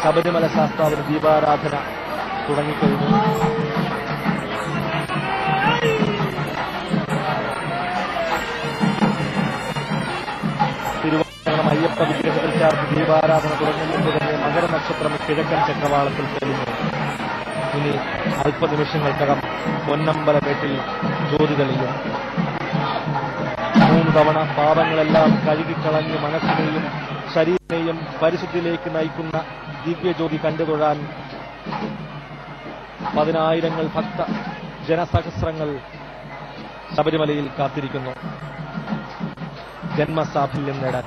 ശബരിമല ശാസ്താവിന് ദീപാരാധന തുടങ്ങിക്കഴിഞ്ഞു. തിരുവനന്തപുരം അയ്യപ്പ വിഗ്രഹത്തിൽ ചേർത്ത് ദീപാരാധന തുടങ്ങുന്നതിന് തന്നെ മകരനക്ഷത്രം കിഴക്കൻ ചക്രവാളത്തിൽ തെളിഞ്ഞു. ഇനി അല്പനിമിഷങ്ങൾക്കകം പൊന്നമ്പലമേട്ടിൽ ജ്യോതി തെളിയും. 3 തവണ പാപങ്ങളെല്ലാം കഴുകിക്കളഞ്ഞ് മനസ്സിനെയും ശരീരത്തെയും പരിശുദ്ധിയിലേക്ക് നയിക്കുന്ന ദിവ്യജ്യോതി കണ്ടുതൊഴാൻ പതിനായിരങ്ങൾ ഭക്ത ജനസഹസ്രങ്ങൾ ശബരിമലയിൽ കാത്തിരിക്കുന്നു ജന്മസാഫല്യം നേടാൻ.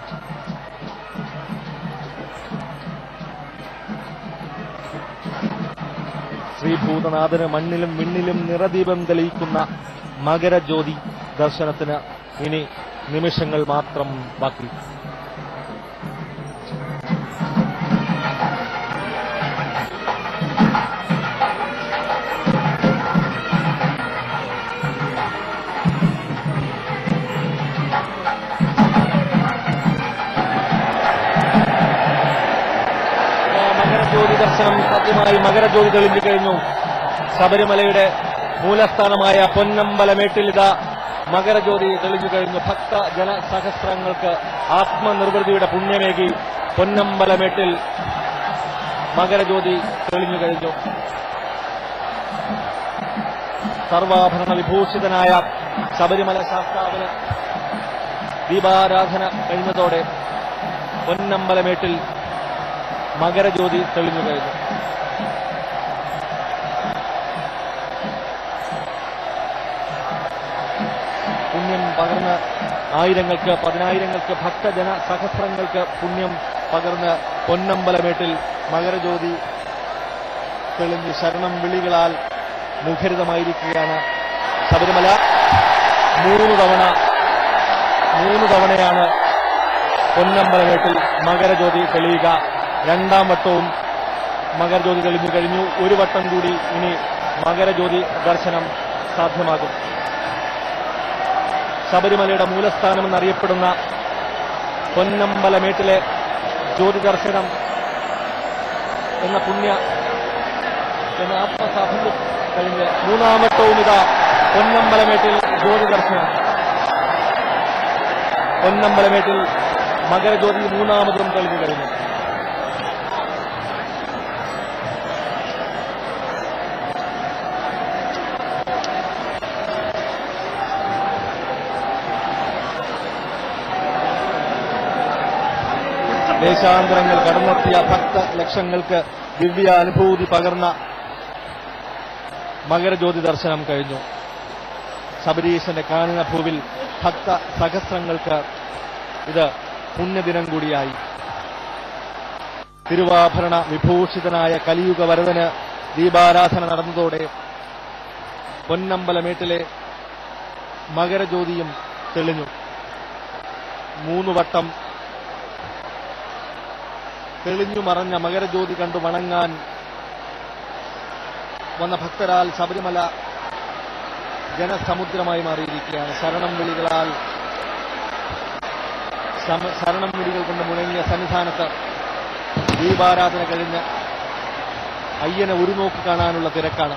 ശ്രീഭൂതനാഥന് മണ്ണിലും വിണ്ണിലും നിറദീപം തെളിയിക്കുന്ന മകരജ്യോതി ദർശനത്തിന് ഇനി നിമിഷങ്ങൾ മാത്രം ബാക്കി. മകരജ്യോതി ദർശനം സത്യമായി മകരജ്യോതി തെളിഞ്ഞു കഴിഞ്ഞു. ശബരിമലയുടെ മൂലസ്ഥാനമായ പൊന്നമ്പലമേട്ടിൽ ഇതാ മകരജ്യോതി തെളിഞ്ഞു കഴിഞ്ഞു. ഭക്ത ജനസഹസ്രങ്ങൾക്ക് ആത്മനിർവൃതിയുടെ പുണ്യമേകി പൊന്നമ്പലമേട്ടിൽ മകരജ്യോതി തെളിഞ്ഞു കഴിഞ്ഞു. സർവാഭരണ വിഭൂഷിതനായ ശബരിമല ശാസ്താവിന് ദീപാരാധന കഴിഞ്ഞതോടെ പൊന്നമ്പലമേട്ടിൽ മകരജ്യോതി തെളിഞ്ഞു കഴിഞ്ഞു. പുണ്യം പകർന്ന് ആയിരങ്ങൾക്ക് പതിനായിരങ്ങൾക്ക് ഭക്തജന സഹസ്രങ്ങൾക്ക് പുണ്യം പകർന്ന് പൊന്നമ്പലമേട്ടിൽ മകരജ്യോതി തെളിഞ്ഞ് ശരണം വിളികളാൽ മുഖരിതമായിരിക്കുകയാണ് ശബരിമല. 3 തവണയാണ് പൊന്നമ്പലമേട്ടിൽ മകരജ്യോതി തെളിയുക. 2ാം വട്ടവും മകരജ്യോതി തെളിഞ്ഞു കഴിഞ്ഞു. 1 വട്ടം കൂടി ഇനി മകരജ്യോതി ദർശനം സാധ്യമാകും. ശബരിമലയുടെ മൂലസ്ഥാനമെന്നറിയപ്പെടുന്ന പൊന്നമ്പലമേട്ടിലെ ജ്യോതി ദർശനം എന്ന പുണ്യ എന്ന ആത്മസാഫല്യം കഴിഞ്ഞ് 3ാം വട്ടവും ഇതാ പൊന്നമ്പലമേട്ടിൽ ജ്യോതി ദർശനം. പൊന്നമ്പലമേട്ടിൽ മകരജ്യോതി 3ാമതും തെളിഞ്ഞു കഴിഞ്ഞു. ദേശാന്തരങ്ങൾ കടന്നെത്തിയ ഭക്തലക്ഷങ്ങൾക്ക് ദിവ്യ അനുഭൂതി പകർന്ന മകരജ്യോതി ദർശനം കഴിഞ്ഞു. ശബരീശന്റെ കാനനഭൂവിൽ ഭക്ത സഹസ്രങ്ങൾക്ക് ഇത് പുണ്യദിനം കൂടിയായി. തിരുവാഭരണ വിഭൂഷിതനായ കലിയുഗ വരദന് ദീപാരാധന നടന്നതോടെ പൊന്നമ്പലമേട്ടിലെ മകരജ്യോതിയും തെളിഞ്ഞു. 3 വട്ടം തെളിഞ്ഞു മറഞ്ഞ മകരജ്യോതി കണ്ടു വണങ്ങാൻ വന്ന ഭക്തരാൽ ശബരിമല ജനസമുദ്രമായി മാറിയിരിക്കുകയാണ്. ശരണം വിളികൾ കൊണ്ട് മുഴങ്ങിയ സന്നിധാനത്ത് ദീപാരാധന കഴിഞ്ഞ് അയ്യനെ ഒരു നോക്ക് കാണാനുള്ള തിരക്കാണ്.